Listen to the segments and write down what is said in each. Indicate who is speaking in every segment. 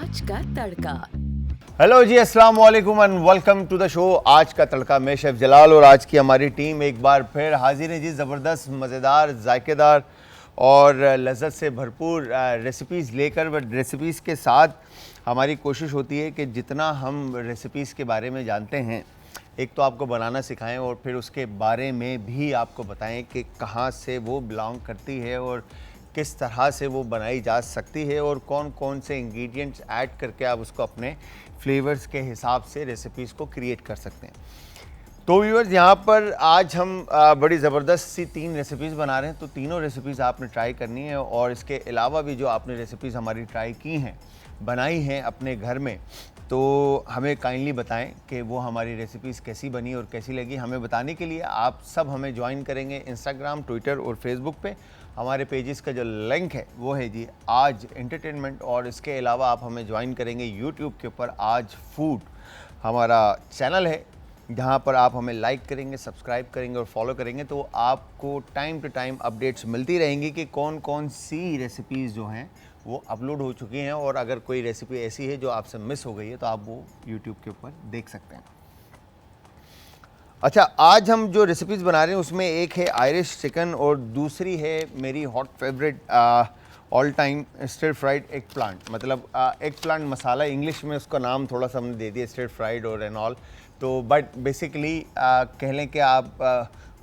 Speaker 1: आज का तड़का।
Speaker 2: हेलो जी, अस्सलाम वालेकुम and welcome to the show आज का तड़का। मैं शेफ जलाल और आज की हमारी टीम एक बार फिर हाजिर है जी, ज़बरदस्त, मज़ेदार, जायकेदार और लज़्ज़त से भरपूर रेसिपीज़ लेकर। बट रेसिपीज़ के साथ हमारी कोशिश होती है कि जितना हम रेसिपीज़ के बारे में जानते हैं, एक तो आपको बनाना सिखाएं और फिर उसके बारे में भी आपको बताएं कि कहाँ से वो बिलोंग करती है और किस तरह से वो बनाई जा सकती है और कौन कौन से इंग्रेडिएंट्स ऐड करके आप उसको अपने फ्लेवर्स के हिसाब से रेसिपीज़ को क्रिएट कर सकते हैं। तो व्यूअर्स, यहाँ पर आज हम बड़ी ज़बरदस्त सी 3 रेसिपीज़ बना रहे हैं। तो तीनों रेसिपीज़ आपने ट्राई करनी है और इसके अलावा भी जो आपने रेसिपीज़ हमारी ट्राई की हैं, बनाई हैं अपने घर में, तो हमें काइंडली बताएं कि वो हमारी रेसिपीज़ कैसी बनी और कैसी लगी। हमें बताने के लिए आप सब हमें ज्वाइन करेंगे इंस्टाग्राम, ट्विटर और फेसबुक पे। हमारे पेजेस का जो लिंक है वो है जी आज एंटरटेनमेंट, और इसके अलावा आप हमें ज्वाइन करेंगे यूट्यूब के ऊपर। आज फूड हमारा चैनल है, जहाँ पर आप हमें लाइक करेंगे, सब्सक्राइब करेंगे और फॉलो करेंगे तो आपको टाइम टू टाइम अपडेट्स मिलती रहेंगी कि कौन कौन सी रेसिपीज़ जो हैं वो अपलोड हो चुकी हैं, और अगर कोई रेसिपी ऐसी है जो आपसे मिस हो गई है तो आप वो यूट्यूब के ऊपर देख सकते हैं। अच्छा, आज हम जो रेसिपीज़ बना रहे हैं उसमें एक है आयरिश चिकन और दूसरी है मेरी hot favourite all time stir fried egg plant. मतलब एग प्लांट मसाला, इंग्लिश में उसका नाम थोड़ा सा हमने दे दिया स्टिर फ्राइड और एंड ऑल। तो बट बेसिकली कह लें कि आप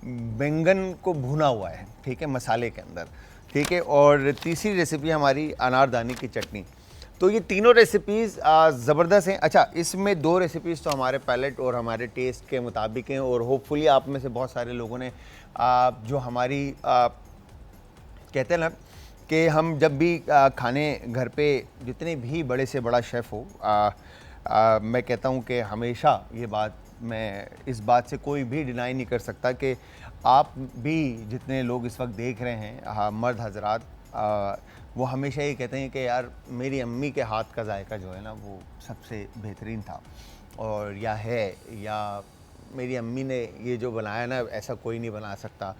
Speaker 2: बैंगन को भुना हुआ है, ठीक है, मसाले के अंदर, ठीक है। और तीसरी रेसिपी हमारी अनारदाने की चटनी। तो ये तीनों रेसिपीज़ ज़बरदस्त हैं। अच्छा, इसमें 2 रेसिपीज़ तो हमारे पैलेट और हमारे टेस्ट के मुताबिक हैं और होपफुली आप में से बहुत सारे लोगों ने जो हमारी कहते हैं ना कि हम जब भी खाने घर पे, जितने भी बड़े से बड़ा शेफ़ हो, मैं कहता हूँ कि हमेशा ये बात, मैं इस बात से कोई भी डिनाई नहीं कर सकता कि आप भी जितने लोग इस वक्त देख रहे हैं, मर्द हजरात, वो हमेशा ये कहते हैं कि यार मेरी अम्मी के हाथ का जायका जो है ना वो सबसे बेहतरीन था, और या है, या मेरी अम्मी ने ये जो बनाया ना ऐसा कोई नहीं बना सकता।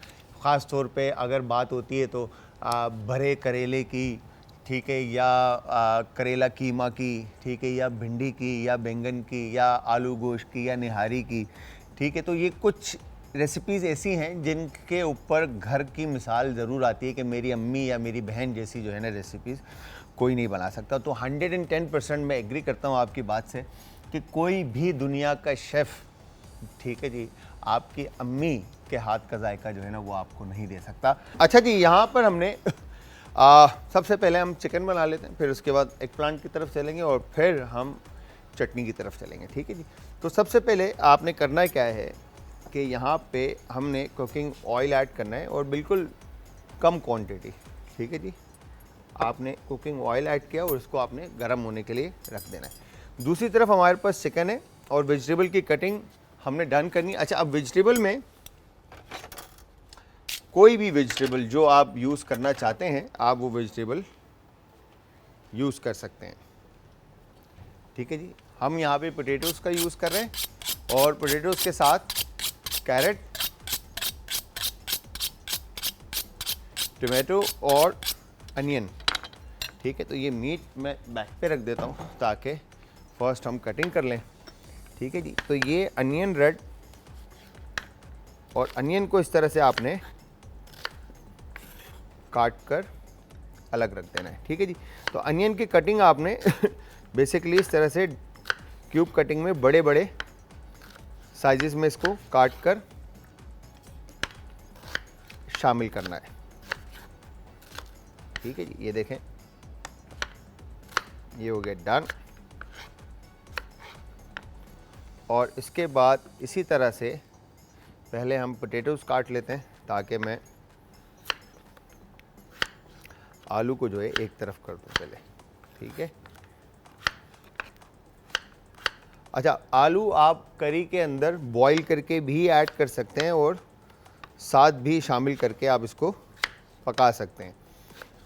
Speaker 2: ख़ास तौर पे अगर बात होती है तो भरे करेले की, ठीक है, या करेला कीमा की, ठीक है, या भिंडी की, या बैंगन की, या आलू गोश्त की, या निहारी की, ठीक है। तो ये कुछ रेसिपीज़ ऐसी हैं जिनके ऊपर घर की मिसाल ज़रूर आती है कि मेरी अम्मी या मेरी बहन जैसी जो है ना रेसिपीज़ कोई नहीं बना सकता। तो 110% मैं एग्री करता हूँ आपकी बात से कि कोई भी दुनिया का शेफ़, ठीक है जी, आपकी अम्मी के हाथ का जायका जो है ना वो आपको नहीं दे सकता। अच्छा जी, यहाँ पर हमने सबसे पहले हम चिकन बना लेते हैं, फिर उसके बाद एग प्लांट की तरफ चलेंगे और फिर हम चटनी की तरफ चलेंगे, ठीक है जी। तो सबसे पहले आपने करना क्या है कि यहाँ पे हमने कुकिंग ऑयल ऐड करना है और बिल्कुल कम क्वांटिटी, ठीक है जी। आपने कुकिंग ऑयल ऐड किया और इसको आपने गर्म होने के लिए रख देना है। दूसरी तरफ हमारे पास चिकन है और वेजिटेबल की कटिंग हमने डन करनी है। अच्छा, अब वेजिटेबल में कोई भी वेजिटेबल जो आप यूज़ करना चाहते हैं, आप वो वेजिटेबल यूज़ कर सकते हैं, ठीक है जी। हम यहाँ पे पोटैटोज़ का यूज़ कर रहे हैं और पोटैटोज़ के साथ कैरेट, टमाटो और अनियन, ठीक है। तो ये मीट मैं बैक पे रख देता हूँ ताकि फर्स्ट हम कटिंग कर लें, ठीक है जी। तो ये अनियन रेड, और अनियन को इस तरह से आपने काट कर अलग रख देना है, ठीक है जी। तो अनियन की कटिंग आपने बेसिकली इस तरह से क्यूब कटिंग में बड़े बड़े साइजेस में इसको काट कर शामिल करना है, ठीक है जी। ये देखें, ये हो गया डन। और इसके बाद इसी तरह से पहले हम पोटैटोज़ काट लेते हैं ताकि मैं आलू को जो है एक तरफ कर दूं पहले, ठीक है। अच्छा, आलू आप करी के अंदर बॉईल करके भी ऐड कर सकते हैं और साथ भी शामिल करके आप इसको पका सकते हैं।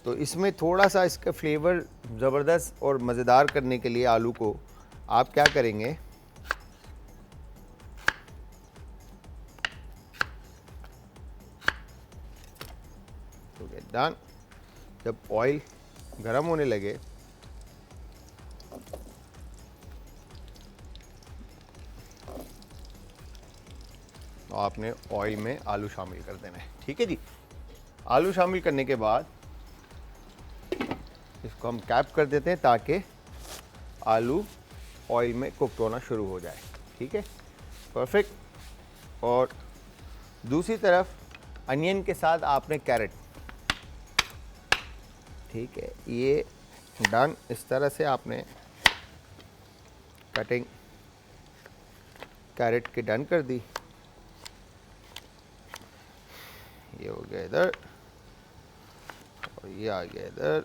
Speaker 2: तो इसमें थोड़ा सा इसका फ्लेवर ज़बरदस्त और मज़ेदार करने के लिए आलू को आप क्या करेंगे, तो डन। जब ऑयल गर्म होने लगे और आपने ऑयल में आलू शामिल कर देना है। ठीक है जी। आलू शामिल करने के बाद इसको हम कैप कर देते हैं ताकि आलू ऑयल में कुक होना शुरू हो जाए। ठीक है, परफेक्ट। और दूसरी तरफ अनियन के साथ आपने कैरेट, ठीक है, ये डन। इस तरह से आपने कटिंग कैरेट की डन कर दी। ये हो गया इधर और ये आ गया इधर।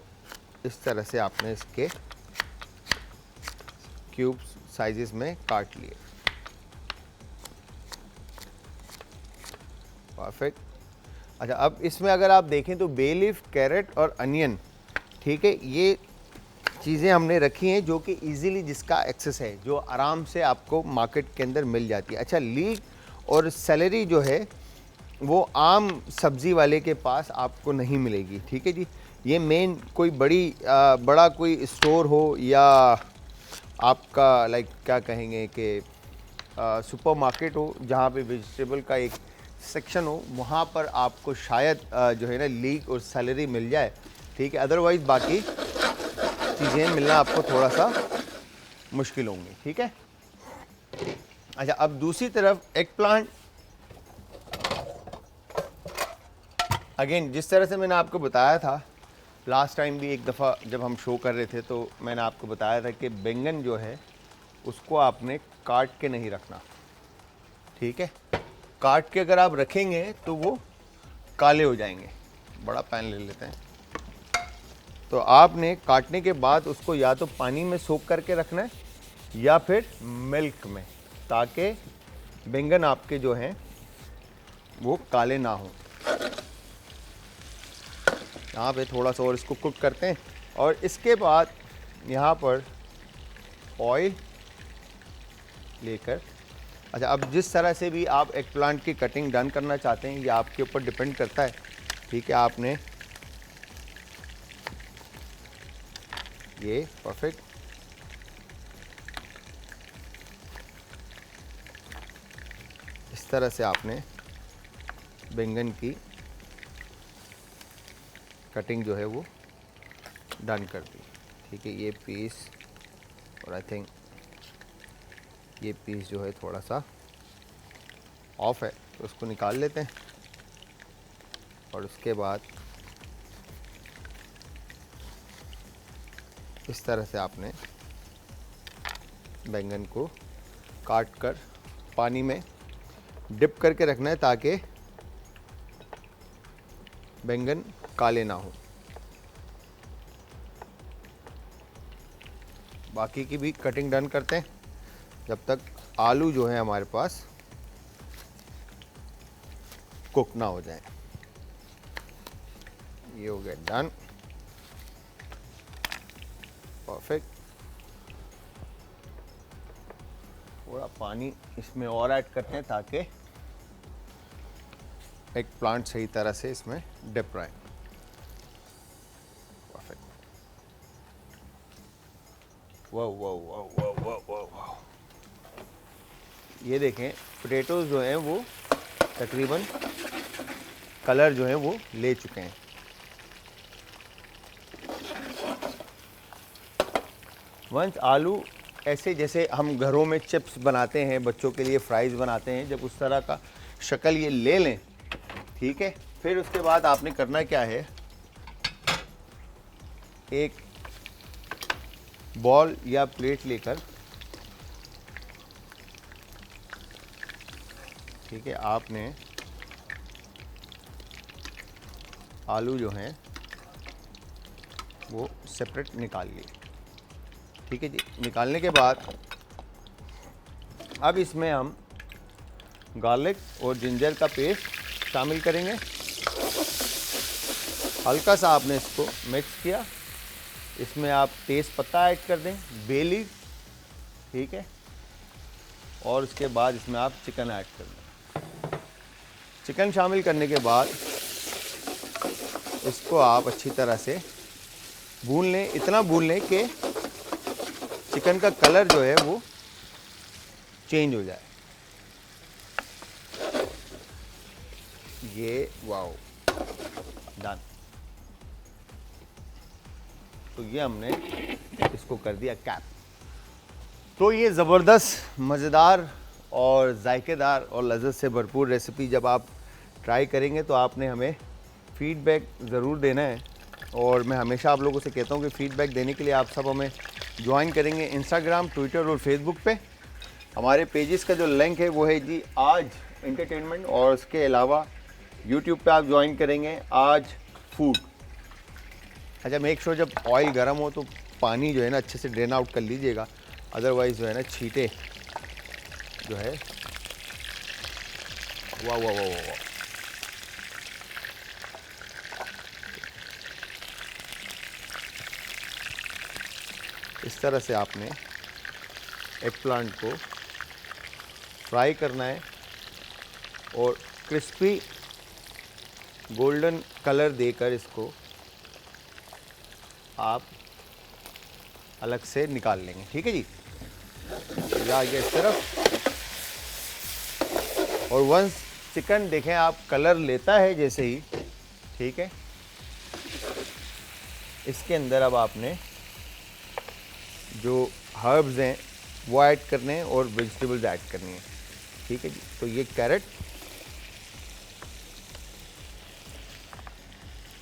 Speaker 2: इस तरह से आपने इसके क्यूब्स साइजेस में काट लिए। परफेक्ट। अच्छा, अब इसमें अगर आप देखें तो बे लीफ, कैरेट और अनियन, ठीक है, ये चीज़ें हमने रखी हैं जो कि इजीली जिसका एक्सेस है, जो आराम से आपको मार्केट के अंदर मिल जाती है। अच्छा, लीक और सेलेरी जो है वो आम सब्ज़ी वाले के पास आपको नहीं मिलेगी। ठीक है जी। ये मेन कोई बड़ा कोई स्टोर हो या आपका लाइक क्या कहेंगे कि सुपरमार्केट हो जहाँ पे वेजिटेबल का एक सेक्शन हो, वहाँ पर आपको शायद जो है ना लीक और सेलेरी मिल जाए। ठीक है, अदरवाइज़ बाकी चीज़ें मिलना आपको थोड़ा सा मुश्किल होंगी। ठीक है। अच्छा, अब दूसरी तरफ एग प्लांट, अगेन जिस तरह से मैंने आपको बताया था लास्ट टाइम भी एक दफ़ा जब हम शो कर रहे थे, तो मैंने आपको बताया था कि बैंगन जो है उसको आपने काट के नहीं रखना। ठीक है, काट के अगर आप रखेंगे तो वो काले हो जाएंगे। बड़ा पैन ले लेते हैं। तो आपने काटने के बाद उसको या तो पानी में सोक करके रखना है या फिर मिल्क में, ताकि बैंगन आपके जो हैं वो काले ना हों। यहाँ पे थोड़ा सा और इसको कुक करते हैं और इसके बाद यहाँ पर ऑयल लेकर, अच्छा, अब जिस तरह से भी आप एग प्लांट की कटिंग डन करना चाहते हैं ये आपके ऊपर डिपेंड करता है। ठीक है, आपने ये परफेक्ट, इस तरह से आपने बैंगन की कटिंग जो है वो डन कर दी। ठीक है, ये पीस और आई थिंक ये पीस जो है थोड़ा सा ऑफ है तो उसको निकाल लेते हैं। और उसके बाद इस तरह से आपने बैंगन को काट कर पानी में डिप करके रखना है ताकि बैंगन काले ना हो। बाकी की भी कटिंग डन करते हैं जब तक आलू जो है हमारे पास कुक ना हो जाए। ये हो गया डन, परफेक्ट। थोड़ा पानी इसमें और ऐड करते हैं ताकि एग प्लांट सही तरह से इसमें डिप रहे। परफेक्ट। वाह वाह वाह वाह वाह वाह वाह। ये देखें, पोटैटोज जो हैं वो तकरीबन कलर जो है वो ले चुके हैं। वंस आलू ऐसे जैसे हम घरों में चिप्स बनाते हैं, बच्चों के लिए फ्राइज़ बनाते हैं, जब उस तरह का शक्ल ये ले लें, ठीक है, फिर उसके बाद आपने करना क्या है, एक बॉल या प्लेट लेकर, ठीक है, आपने आलू जो हैं वो सेपरेट निकाल लिए। ठीक है जी। निकालने के बाद अब इसमें हम गार्लिक और जिंजर का पेस्ट शामिल करेंगे। हल्का सा आपने इसको मिक्स किया, इसमें आप तेज़ पत्ता ऐड कर दें, बे लीफ, ठीक है, और उसके बाद इसमें आप चिकन ऐड कर दें। चिकन शामिल करने के बाद इसको आप अच्छी तरह से भून लें, इतना भून लें कि चिकन का कलर जो है वो चेंज हो जाए। ये वाओ डन। तो ये हमने इसको कर दिया कैप। तो ये ज़बरदस्त मज़ेदार और जायकेदार और लज़्ज़त से भरपूर रेसिपी जब आप ट्राई करेंगे तो आपने हमें फ़ीडबैक ज़रूर देना है। और मैं हमेशा आप लोगों से कहता हूँ कि फ़ीडबैक देने के लिए आप सब हमें ज्वाइन करेंगे इंस्टाग्राम, ट्विटर और फेसबुक पे। हमारे पेजेस का जो लिंक है वो है जी आज एंटरटेनमेंट, और उसके अलावा यूट्यूब पे आप ज्वाइन करेंगे आज फूड। अच्छा, मेक श्योर जब ऑयल गर्म हो तो पानी जो है ना अच्छे से ड्रेन आउट कर लीजिएगा, अदरवाइज़ जो है ना छींटे जो है वाह वाह वाह वाह वाह। इस तरह से आपने एग प्लांट को फ्राई करना है और क्रिस्पी गोल्डन कलर देकर इसको आप अलग से निकाल लेंगे। ठीक है जी, ये आ गया इस तरफ। और वंस चिकन देखें आप कलर लेता है जैसे ही, ठीक है, इसके अंदर अब आपने जो हर्ब्स हैं वो ऐड करने हैं और वेजिटेबल्स ऐड करनी है। ठीक है जी, तो ये कैरेट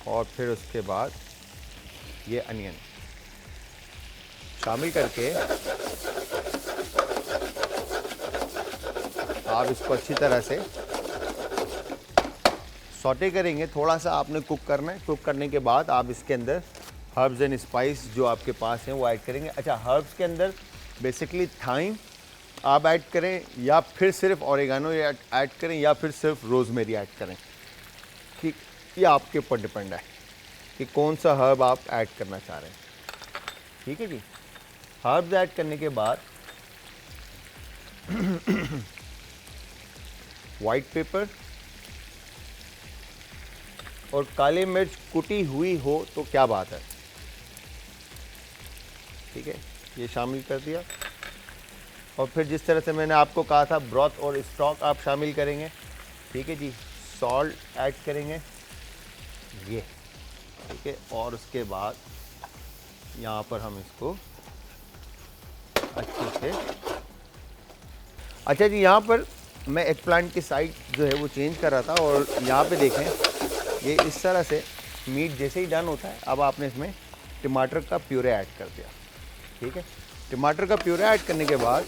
Speaker 2: और फिर उसके बाद ये अनियन शामिल करके आप इसको अच्छी तरह से सौटे करेंगे। थोड़ा सा आपने कुक करना है। कुक करने के बाद आप इसके अंदर हर्ब्स एंड स्पाइस जो आपके पास हैं वो ऐड करेंगे। अच्छा, हर्ब्स के अंदर बेसिकली थाइम आप ऐड करें या फिर सिर्फ ऑरिगानो ऐड करें या फिर सिर्फ रोज़मेरी ऐड करें, ठीक, ये आपके ऊपर डिपेंड है कि कौन सा हर्ब आप ऐड करना चाह रहे हैं। ठीक है जी, हर्ब्स ऐड करने के बाद वाइट पेपर और काली मिर्च कुटी हुई हो तो क्या बात है। ठीक है, ये शामिल कर दिया। और फिर जिस तरह से मैंने आपको कहा था ब्रॉथ और स्टॉक आप शामिल करेंगे। ठीक है जी, सॉल्ट ऐड करेंगे ये, ठीक है, और उसके बाद यहाँ पर हम इसको अच्छे से, अच्छा जी, यहाँ पर मैं एग प्लांट की साइड जो है वो चेंज कर रहा था और यहाँ पे देखें ये इस तरह से मीट जैसे ही डन होता है अब आपने इसमें टमाटर का प्यूरे ऐड कर दिया। ठीक है, टमाटर का प्यूरे ऐड करने के बाद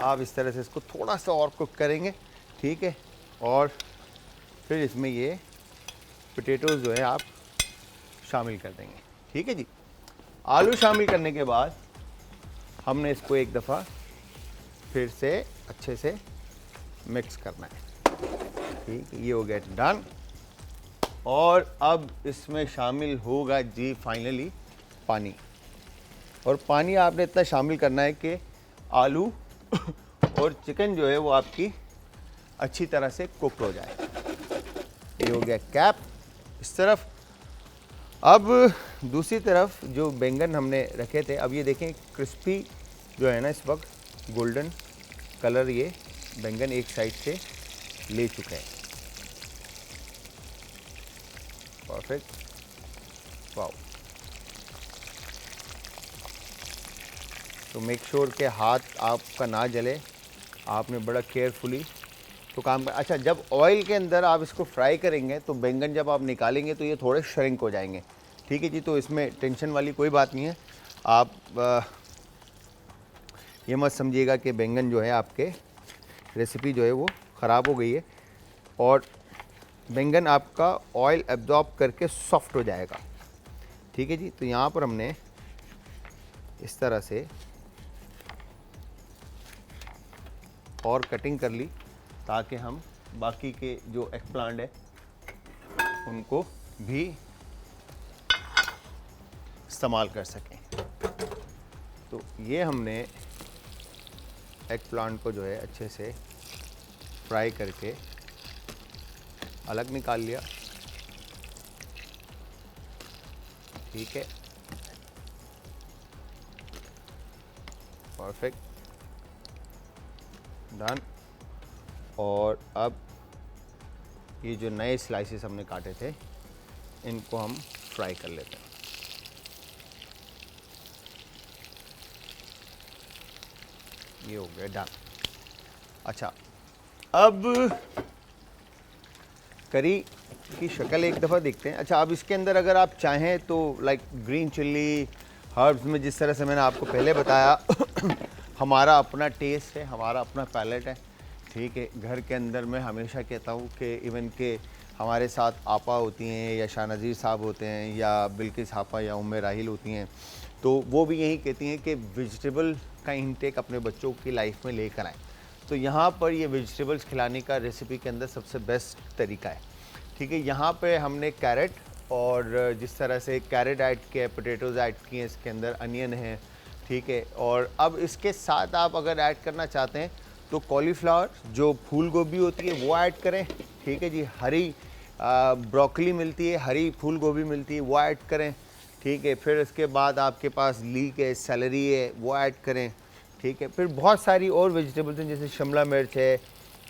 Speaker 2: आप इस तरह से इसको थोड़ा सा और कुक करेंगे। ठीक है, और फिर इसमें ये पोटैटोज़ जो है आप शामिल कर देंगे। ठीक है जी, आलू शामिल करने के बाद हमने इसको एक दफ़ा फिर से अच्छे से मिक्स करना है। ठीक, ये हो गया डन। और अब इसमें शामिल होगा जी फाइनली पानी। और पानी आपने इतना शामिल करना है कि आलू और चिकन जो है वो आपकी अच्छी तरह से कुक हो जाए। ये हो गया कैप इस तरफ। अब दूसरी तरफ जो बैंगन हमने रखे थे, अब ये देखें क्रिस्पी जो है ना इस वक्त गोल्डन कलर ये बैंगन एक साइड से ले चुका है। Perfect, wow. तो मेक श्योर के हाथ आपका ना जले, आपने बड़ा केयरफुली तो काम कर। अच्छा, जब ऑयल के अंदर आप इसको फ्राई करेंगे तो बैंगन जब आप निकालेंगे तो ये थोड़े श्रिंक हो जाएंगे। ठीक है जी, तो इसमें टेंशन वाली कोई बात नहीं है। आप ये मत समझिएगा कि बैंगन जो है आपके रेसिपी जो है वो ख़राब हो गई है, और बैंगन आपका ऑयल एब्जॉर्ब करके सॉफ्ट हो जाएगा। ठीक है जी, तो यहाँ पर हमने इस तरह से और कटिंग कर ली ताकि हम बाकी के जो एग प्लांट है उनको भी इस्तेमाल कर सकें। तो ये हमने एग प्लांट को जो है अच्छे से फ्राई करके अलग निकाल लिया। ठीक है, परफेक्ट, डन। और अब ये जो नए स्लाइसेस हमने काटे थे इनको हम फ्राई कर लेते हैं। ये हो गया डन। अच्छा, अब करी की शक्ल एक दफ़ा देखते हैं। अच्छा, अब इसके अंदर अगर आप चाहें तो लाइक ग्रीन चिल्ली, हर्ब्स में जिस तरह से मैंने आपको पहले बताया हमारा अपना टेस्ट है, हमारा अपना पैलेट है, ठीक है। घर के अंदर मैं हमेशा कहता हूँ कि इवन के हमारे साथ आपा होती हैं या शाह नज़ीर साहब होते हैं या बिल्किस आपा या उम्मे राहिल होती हैं, तो वो भी यही कहती हैं कि वेजिटेबल का इंटेक अपने बच्चों की लाइफ में लेकर आएँ। तो यहाँ पर ये वेजिटेबल्स खिलाने का रेसिपी के अंदर सबसे बेस्ट तरीका है, ठीक है। यहाँ पे हमने कैरेट और जिस तरह से कैरेट ऐड किया है, पोटैटोज़ ऐड किए हैं, इसके अंदर अनियन है, ठीक है। और अब इसके साथ आप अगर ऐड करना चाहते हैं तो कॉलीफ्लावर जो फूल गोभी होती है वो ऐड करें, ठीक है जी। हरी ब्रोकली मिलती है, हरी फूल गोभी मिलती है, वो ऐड करें, ठीक है। फिर इसके बाद आपके पास लीक है, सेलरी है, वो ऐड करें, ठीक है। फिर बहुत सारी और वेजिटेबल्स हैं जैसे शिमला मिर्च है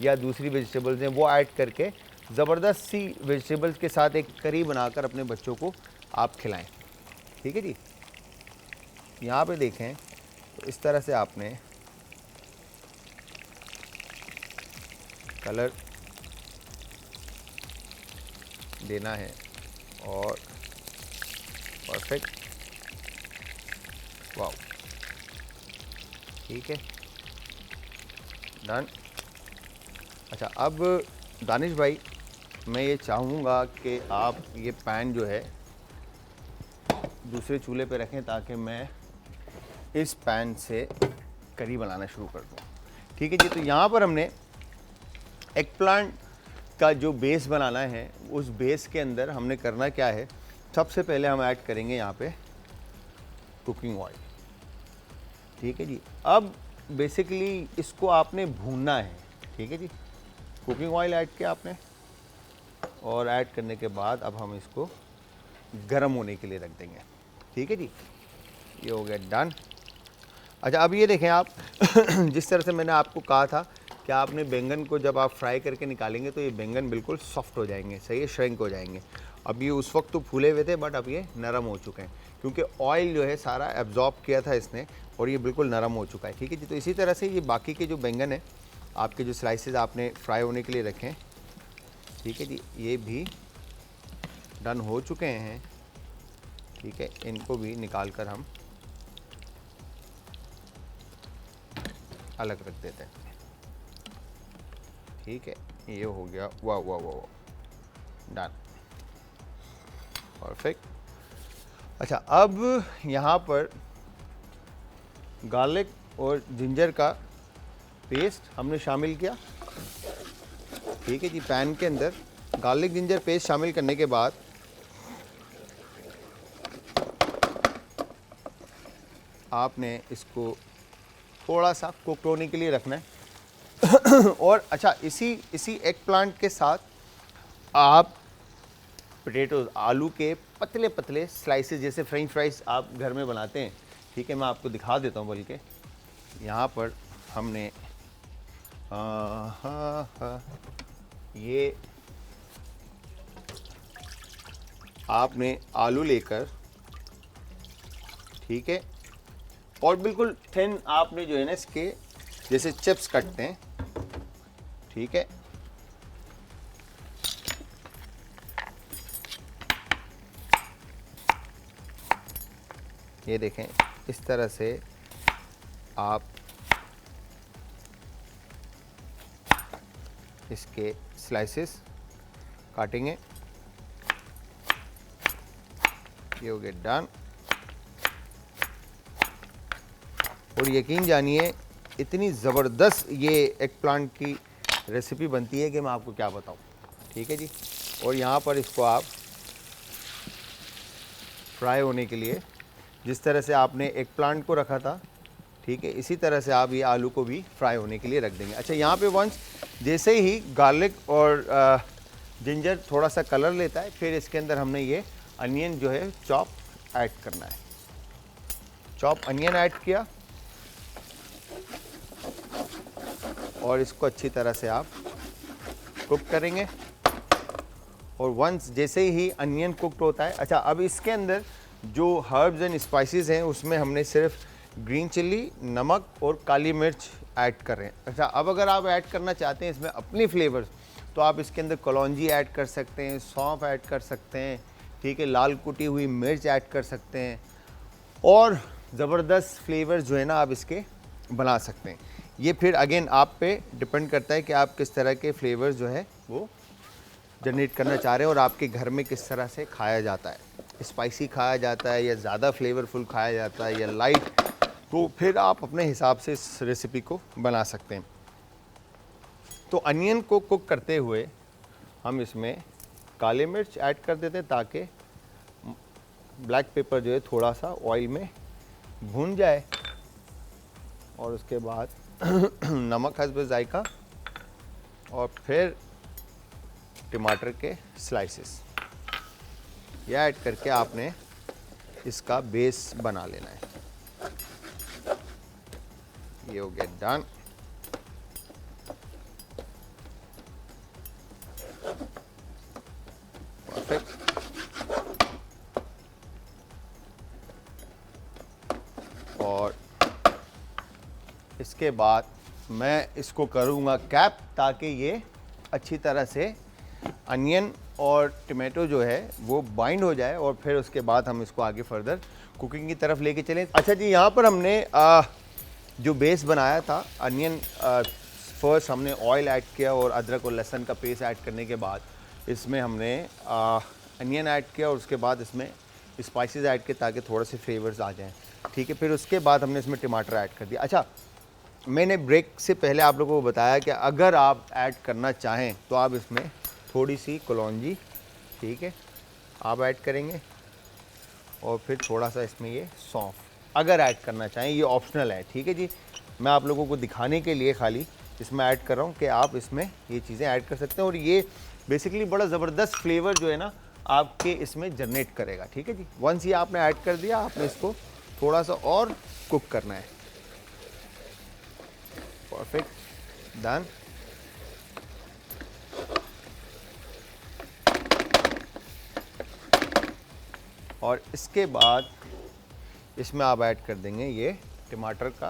Speaker 2: या दूसरी वेजिटेबल्स हैं, वो ऐड करके ज़बरदस्त सी वेजिटेबल्स के साथ एक करी बनाकर अपने बच्चों को आप खिलाएं, ठीक है जी। यहाँ पे देखें तो इस तरह से आपने कलर देना है और परफेक्ट, वाओ, ठीक है, डन। अच्छा, अब दानिश भाई मैं ये चाहूँगा कि आप ये पैन जो है दूसरे चूल्हे पे रखें ताकि मैं इस पैन से करी बनाना शुरू कर दूँ, ठीक है जी। तो यहाँ पर हमने एग प्लांट का जो बेस बनाना है, उस बेस के अंदर हमने करना क्या है, सबसे पहले हम ऐड करेंगे यहाँ पे कुकिंग ऑयल, ठीक है जी। अब बेसिकली इसको आपने भूनना है, ठीक है जी। कुकिंग ऑयल ऐड किया आपने और ऐड करने के बाद अब हम इसको गर्म होने के लिए रख देंगे, ठीक है जी। ये हो गया डन। अच्छा, अब ये देखें आप जिस तरह से मैंने आपको कहा था कि आपने बैंगन को जब आप फ्राई करके निकालेंगे तो ये बैंगन बिल्कुल सॉफ्ट हो जाएंगे, सही है, श्रिंक हो जाएंगे। अब ये उस वक्त तो फूले हुए थे बट अब ये नरम हो चुके हैं क्योंकि ऑयल जो है सारा एब्जॉर्ब किया था इसने और ये बिल्कुल नरम हो चुका है, ठीक है जी। तो इसी तरह से ये बाकी के जो बैंगन है आपके जो स्लाइसेस आपने फ्राई होने के लिए रखें, ठीक है जी, ये भी डन हो चुके हैं, ठीक है। इनको भी निकाल कर हम अलग रख देते हैं, ठीक है। ये हो गया, वाह वाह वाह वाह, डन, परफेक्ट। अच्छा, अब यहाँ पर गार्लिक और जिंजर का पेस्ट हमने शामिल किया, ठीक है जी। पैन के अंदर गार्लिक जिंजर पेस्ट शामिल करने के बाद आपने इसको थोड़ा सा कुक होने के लिए रखना है और अच्छा, इसी एग प्लांट के साथ आप पोटैटोज, आलू के पतले पतले स्लाइसेस जैसे फ्रेंच फ्राइज आप घर में बनाते हैं, ठीक है। मैं आपको दिखा देता हूँ, बल्कि यहाँ पर हमने ये आपने आलू लेकर, ठीक है, और बिल्कुल थिन आपने जो है ना इसके जैसे चिप्स कटते हैं, ठीक है। ये देखें, इस तरह से आप इसके स्लाइसेस काटेंगे, ये हो गया डन। और यकीन जानिए इतनी ज़बरदस्त ये एग प्लांट की रेसिपी बनती है कि मैं आपको क्या बताऊं, ठीक है जी। और यहाँ पर इसको आप फ्राई होने के लिए जिस तरह से आपने एग प्लांट को रखा था, ठीक है, इसी तरह से आप ये आलू को भी फ्राई होने के लिए रख देंगे। अच्छा, यहाँ पे वंस जैसे ही गार्लिक और जिंजर थोड़ा सा कलर लेता है, फिर इसके अंदर हमने ये अनियन जो है चॉप ऐड करना है। चॉप अनियन ऐड किया और इसको अच्छी तरह से आप कुक करेंगे। और वंस जैसे ही अनियन कुकड होता है, अच्छा अब इसके अंदर जो हर्ब्स एंड स्पाइसेस हैं उसमें हमने सिर्फ ग्रीन चिल्ली, नमक और काली मिर्च ऐड कर रहे हैं। अच्छा अब अगर आप ऐड करना चाहते हैं इसमें अपनी फ्लेवर्स, तो आप इसके अंदर कलौंजी ऐड कर सकते हैं, सौंफ ऐड कर सकते हैं, ठीक है, लाल कुटी हुई मिर्च ऐड कर सकते हैं और ज़बरदस्त फ्लेवर्स जो है ना आप इसके बना सकते हैं। ये फिर अगेन आप पे डिपेंड करता है कि आप किस तरह के फ्लेवर्स जो है वो जनरेट करना चाह रहे हैं और आपके घर में किस तरह से खाया जाता है, स्पाइसी खाया जाता है या ज़्यादा फ्लेवरफुल खाया जाता है या लाइट, तो फिर आप अपने हिसाब से इस रेसिपी को बना सकते हैं। तो अनियन को कुक करते हुए हम इसमें काले मिर्च ऐड कर देते हैं ताकि ब्लैक पेपर जो है थोड़ा सा ऑयल में भून जाए और उसके बाद नमक हस्ब जायका और फिर टमाटर के स्लाइसेस यह ऐड करके आपने इसका बेस बना लेना है। ये हो गया डन। परफेक्ट। और इसके बाद मैं इसको करूँगा कैप ताकि ये अच्छी तरह से अनियन और टमाटो जो है वो बाइंड हो जाए और फिर उसके बाद हम इसको आगे फर्दर कुकिंग की तरफ लेके चलें। अच्छा जी, यहाँ पर हमने जो बेस बनाया था अनियन, फर्स्ट हमने ऑयल ऐड किया और अदरक और लहसुन का पेस्ट ऐड करने के बाद इसमें हमने अनियन ऐड किया और उसके बाद इसमें स्पाइसेस ऐड किए ताकि थोड़े से फ्लेवर्स आ जाएं, ठीक है। फिर उसके बाद हमने इसमें टमाटर ऐड कर दिया। अच्छा, मैंने ब्रेक से पहले आप लोगों को बताया कि अगर आप ऐड करना चाहें तो आप इसमें थोड़ी सी कलौंजी, ठीक है, आप ऐड करेंगे और फिर थोड़ा सा इसमें ये सौंफ अगर ऐड करना चाहें, ये ऑप्शनल है, ठीक है जी। मैं आप लोगों को दिखाने के लिए खाली इसमें ऐड कर रहा हूँ कि आप इसमें ये चीज़ें ऐड कर सकते हैं और ये बेसिकली बड़ा ज़बरदस्त फ्लेवर जो है ना आपके इसमें जनरेट करेगा, ठीक है जी। वंस ये आपने ऐड कर दिया, आपने इसको थोड़ा सा और कुक करना है। Perfect, done. और इसके बाद इसमें आप ऐड कर देंगे ये टमाटर का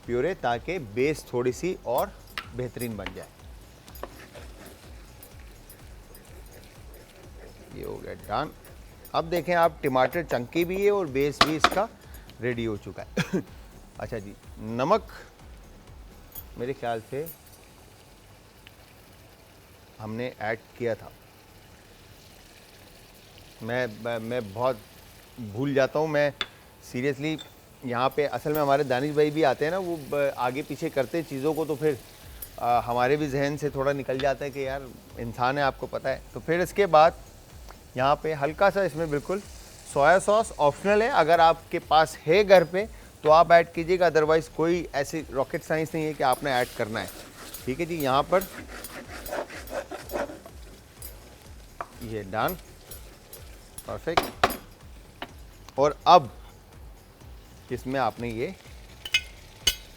Speaker 2: प्यूरे ताकि बेस थोड़ी सी और बेहतरीन बन जाए। ये हो गया डन। अब देखें आप, टमाटर चंकी भी है और बेस भी इसका रेडी हो चुका है। अच्छा जी, नमक मेरे ख्याल से हमने ऐड किया था, मैं बहुत भूल जाता हूँ मैं सीरियसली। यहाँ पे असल में हमारे दानिश भाई भी आते हैं ना, वो आगे पीछे करते हैं चीज़ों को, तो फिर हमारे भी जहन से थोड़ा निकल जाता है कि यार इंसान है, आपको पता है। तो फिर इसके बाद यहाँ पे हल्का सा इसमें बिल्कुल सोया सॉस ऑप्शनल है, अगर आपके पास है घर पे तो आप ऐड कीजिएगा, अदरवाइज़ कोई ऐसी रॉकेट साइंस नहीं है कि आपने ऐड करना है, ठीक है जी। यहाँ पर ये डन, परफेक्ट। और अब इसमें आपने ये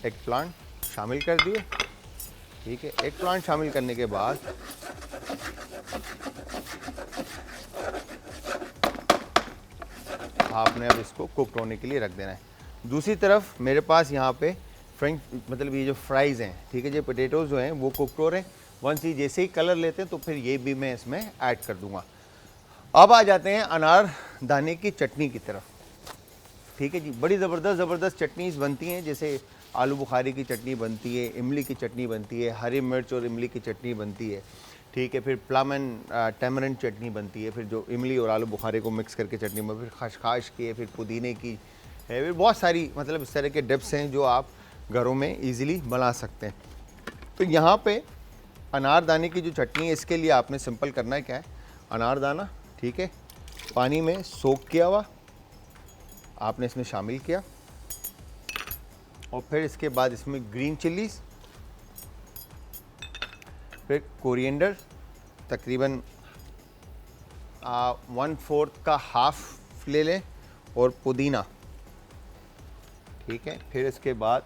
Speaker 2: एग प्लांट शामिल कर दिए, ठीक है। एग प्लांट शामिल करने के बाद आपने अब इसको कुक होने के लिए रख देना है। दूसरी तरफ मेरे पास यहाँ पे फ्रेंच, मतलब ये जो फ्राइज़ हैं, ठीक है, जो पोटैटोज़ जो हैं वो कुक हो रहे हैं। वंस ये जैसे ही कलर लेते हैं तो फिर ये भी मैं इसमें ऐड कर दूँगा। अब आ जाते हैं अनार दाने की चटनी की तरफ, ठीक है जी। बड़ी ज़बरदस्त चटनीज़ बनती हैं, जैसे आलू बुखारी की चटनी बनती है, इमली की चटनी बनती है, हरी मिर्च और इमली की चटनी बनती है, ठीक है। फिर प्लम एंड टैमरिंड चटनी बनती है, फिर जो इमली और आलू बुखारे को मिक्स करके चटनी में, फिर खशखाश की है, फिर पुदीने की है, फिर बहुत सारी मतलब इस तरह के डिप्स हैं जो आप घरों में ईज़िली बना सकते हैं। तो यहाँ पे अनारदाने की जो चटनी है, इसके लिए आपने सिंपल करना है क्या है, अनारदाना, ठीक है, पानी में सोक किया हुआ आपने इसमें शामिल किया और फिर इसके बाद इसमें ग्रीन चिल्लीज, फिर कोरिएंडर तकरीबन 1/4 का हाफ ले लें और पुदीना, ठीक है। फिर इसके बाद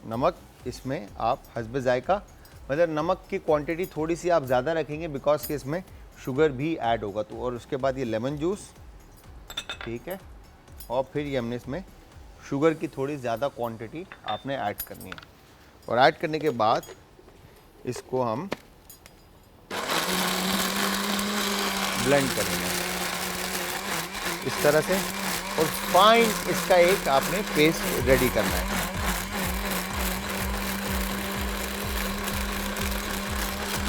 Speaker 2: नमक इसमें आप हस्ब जायका मतलब नमक की क्वांटिटी थोड़ी सी आप ज़्यादा रखेंगे बिकॉज कि इसमें शुगर भी ऐड होगा। तो और उसके बाद ये लेमन जूस, ठीक है, और फिर ये हमने इसमें शुगर की थोड़ी ज़्यादा क्वांटिटी आपने ऐड करनी है। और ऐड करने के बाद इसको हम ब्लेंड करेंगे इस तरह से, और फाइन इसका एक आपने पेस्ट रेडी करना है।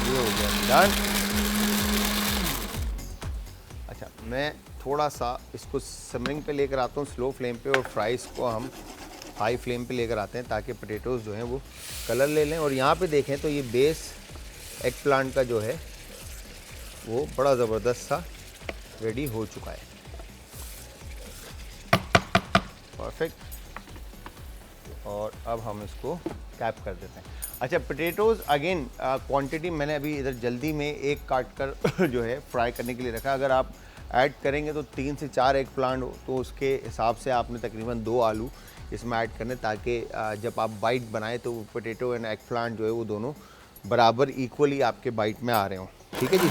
Speaker 2: ये हो गया डन। अच्छा, मैं थोड़ा सा इसको सिमरिंग पे लेकर आता हूँ, स्लो फ्लेम पे, और फ्राइज़ को हम हाई फ्लेम पे लेकर आते हैं ताकि पोटैटोज़ जो हैं वो कलर ले लें। और यहाँ पे देखें तो ये बेस एग प्लांट का जो है वो बड़ा ज़बरदस्त सा रेडी हो चुका है। परफेक्ट। और अब हम इसको कैप कर देते हैं। अच्छा, पोटैटोज़ अगेन क्वांटिटी मैंने अभी इधर जल्दी में एक काट कर जो है फ्राई करने के लिए रखा। अगर आप ऐड करेंगे तो 3 से 4 एग प्लांट हो तो उसके हिसाब से आपने तकरीबन 2 आलू इसमें ऐड करने, ताकि जब आप बाइट बनाएं तो पोटैटो एंड एग प्लांट जो है वो दोनों बराबर इक्वली आपके बाइट में आ रहे हों। ठीक है जी।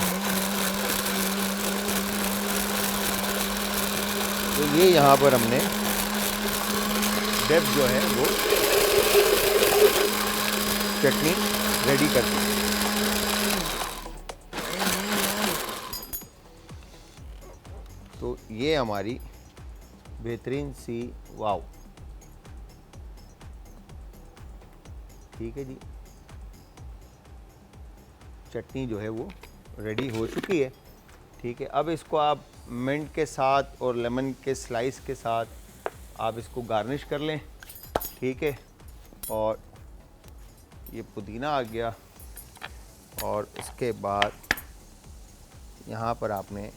Speaker 2: तो ये यहाँ पर हमने डेप जो है वो चटनी रेडी कर दी। तो ये हमारी बेहतरीन सी, वाव, ठीक है जी, चटनी जो है वो रेडी हो चुकी है। ठीक है, अब इसको आप मिंट के साथ और लेमन के स्लाइस के साथ आप इसको गार्निश कर लें। ठीक है, और ये पुदीना आ गया, और इसके बाद यहाँ पर आपने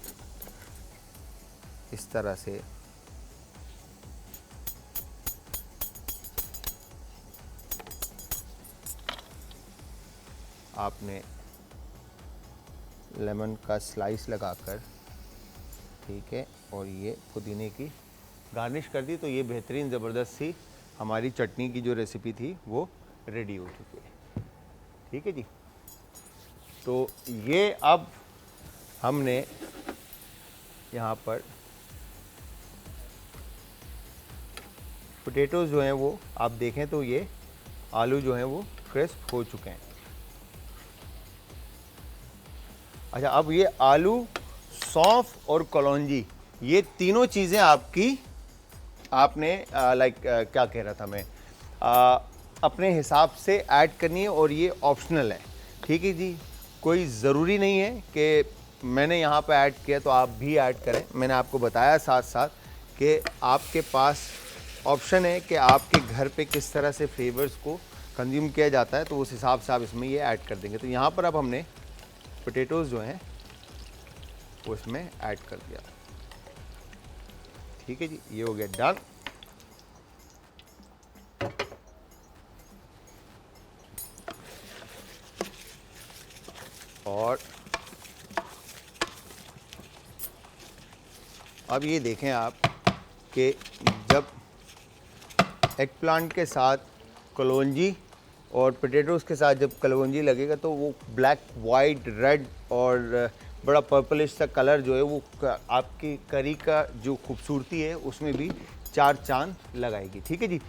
Speaker 2: इस तरह से आपने लेमन का स्लाइस लगाकर, ठीक है, और ये पुदीने की गार्निश कर दी। तो ये बेहतरीन ज़बरदस्त सी हमारी चटनी की जो रेसिपी थी वो रेडी हो चुकी है। ठीक है जी। तो ये अब हमने यहाँ पर पोटैटोज़ जो हैं वो आप देखें तो ये आलू जो हैं वो क्रिस्प हो चुके हैं। अच्छा, अब ये आलू, सौंफ और कलौंजी, ये तीनों चीज़ें आपकी आपने क्या कह रहा था मैं, अपने हिसाब से ऐड करनी है, और ये ऑप्शनल है। ठीक है जी, कोई ज़रूरी नहीं है कि मैंने यहाँ पे ऐड किया तो आप भी ऐड करें। मैंने आपको बताया साथ साथ कि आपके पास ऑप्शन है कि आपके घर पे किस तरह से फ्लेवर्स को कंज्यूम किया जाता है, तो उस हिसाब से आप इसमें ये ऐड कर देंगे। तो यहाँ पर अब हमने पोटैटोज़ जो हैं वो इसमें ऐड कर दिया। ठीक है जी, ये हो गया डन। और अब ये देखें आप कि जब एग प्लांट के साथ कलौंजी और पोटैटोज़ के साथ जब कलौंजी लगेगा तो वो ब्लैक, वाइट, रेड और बड़ा पर्पलिश सा कलर जो है वो आपकी करी का जो खूबसूरती है उसमें भी 4 चांद लगाएगी। ठीक है जी।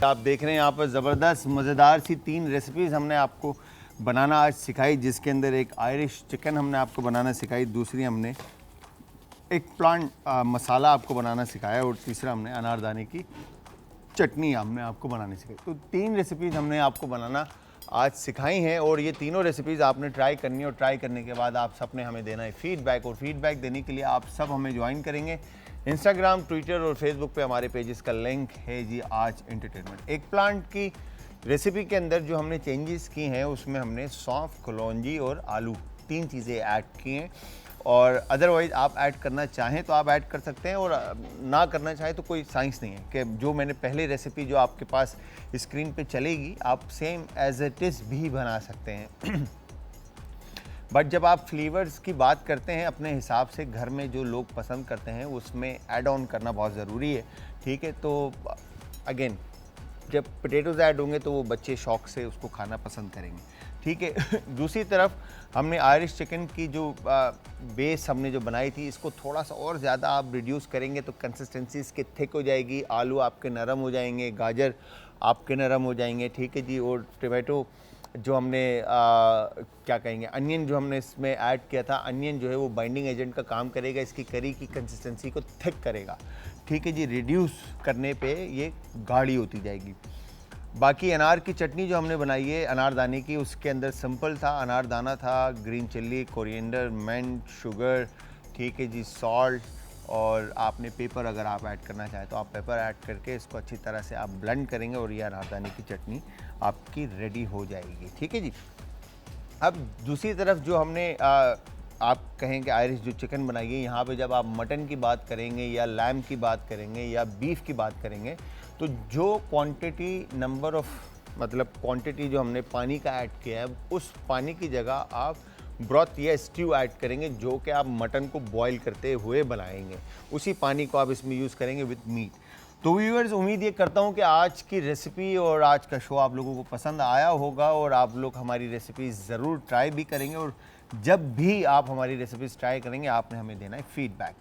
Speaker 2: आप देख रहे हैं यहाँ पर ज़बरदस्त मज़ेदार सी 3 रेसिपीज़ हमने आपको बनाना आज सिखाई, जिसके अंदर एक आयरिश चिकन हमने आपको बनाना सिखाई, दूसरी हमने एक प्लांट मसाला आपको बनाना सिखाया, और तीसरा हमने अनारदाने की चटनी हमने आपको बनानी सिखाई। तो 3 रेसिपीज़ हमने आपको बनाना आज सिखाई हैं, और ये तीनों रेसिपीज़ आपने ट्राई करनी है, और ट्राई करने के बाद आप सब ने हमें देना है फीडबैक, और फीडबैक देने के लिए आप सब हमें ज्वाइन करेंगे इंस्टाग्राम, ट्विटर और फेसबुक पे हमारे पेजेस का लिंक है जी आज एंटरटेनमेंट। एक प्लांट की रेसिपी के अंदर जो हमने चेंजेस की हैं उसमें हमने सौंफ, कलौंजी और आलू 3 चीज़ें ऐड की हैं, और अदरवाइज़ आप ऐड करना चाहें तो आप ऐड कर सकते हैं, और ना करना चाहें तो कोई साइंस नहीं है कि जो मैंने पहले रेसिपी जो आपके पास स्क्रीन पे चलेगी आप सेम एज इट इज़ भी बना सकते हैं। बट जब आप फ्लेवर्स की बात करते हैं अपने हिसाब से, घर में जो लोग पसंद करते हैं उसमें ऐड ऑन करना बहुत ज़रूरी है, ठीक है। तो अगेन जब पोटैटोज़ ऐड होंगे तो वो बच्चे शौक से उसको खाना पसंद करेंगे, ठीक है। दूसरी तरफ हमने आयरिश चिकन की जो बेस हमने जो बनाई थी, इसको थोड़ा सा और ज़्यादा आप रिड्यूस करेंगे तो कंसिस्टेंसी इसकी थिक हो जाएगी, आलू आपके नरम हो जाएंगे, गाजर आपके नरम हो जाएंगे, ठीक है जी। और टोमेटो जो हमने क्या कहेंगे, अनियन जो हमने इसमें ऐड किया था, अनियन जो है वो बाइंडिंग एजेंट का काम करेगा, इसकी करी की कंसिस्टेंसी को थिक करेगा, ठीक है जी। रिड्यूस करने पे ये गाढ़ी होती जाएगी। बाकी अनार की चटनी जो हमने बनाई है अनारदाने की, उसके अंदर सिंपल था, अनारदाना था, green chilli, coriander, mint, sugar, ठीक है जी, सॉल्ट, और आपने पेपर अगर आप ऐड करना चाहें तो आप पेपर ऐड करके इसको अच्छी तरह से आप ब्लेंड करेंगे और ये अनारदाने की चटनी आपकी रेडी हो जाएगी, ठीक है जी। अब दूसरी तरफ जो हमने आप कहें कि आयरिश जो चिकन बनाई है, यहाँ पे जब आप मटन की बात करेंगे या लैम की बात करेंगे या बीफ की बात करेंगे, तो जो क्वांटिटी नंबर ऑफ मतलब क्वांटिटी जो हमने पानी का ऐड किया है, उस पानी की जगह आप ब्रॉथ या स्ट्यू ऐड करेंगे, जो कि आप मटन को बॉईल करते हुए बनाएंगे, उसी पानी को आप इसमें यूज़ करेंगे विद मीट। तो व्यूअर्स, उम्मीद ये करता हूँ कि आज की रेसिपी और आज का शो आप लोगों को पसंद आया होगा और आप लोग हमारी रेसिपीज़ ज़रूर ट्राई भी करेंगे, और जब भी आप हमारी रेसिपीज़ ट्राई करेंगे आपने हमें देना है फीडबैक,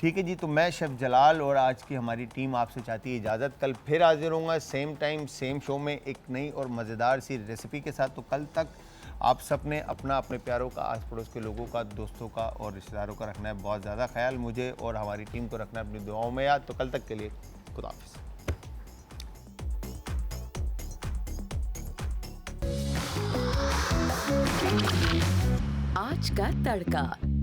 Speaker 2: ठीक है जी। तो मैं शेफ़ जलाल और आज की हमारी टीम आपसे चाहती है इजाज़त। कल फिर हाजिर होऊंगा सेम टाइम सेम शो में एक नई और मज़ेदार सी रेसिपी के साथ। तो कल तक आप सब ने अपना, अपने प्यारों का, आस पड़ोस के लोगों का, दोस्तों का और रिश्तेदारों का रखना है बहुत ज़्यादा ख्याल, मुझे और हमारी टीम को रखना है अपनी दुआओं में याद। तो कल तक के लिए खुदा हाफिज़।
Speaker 1: आज का तड़का।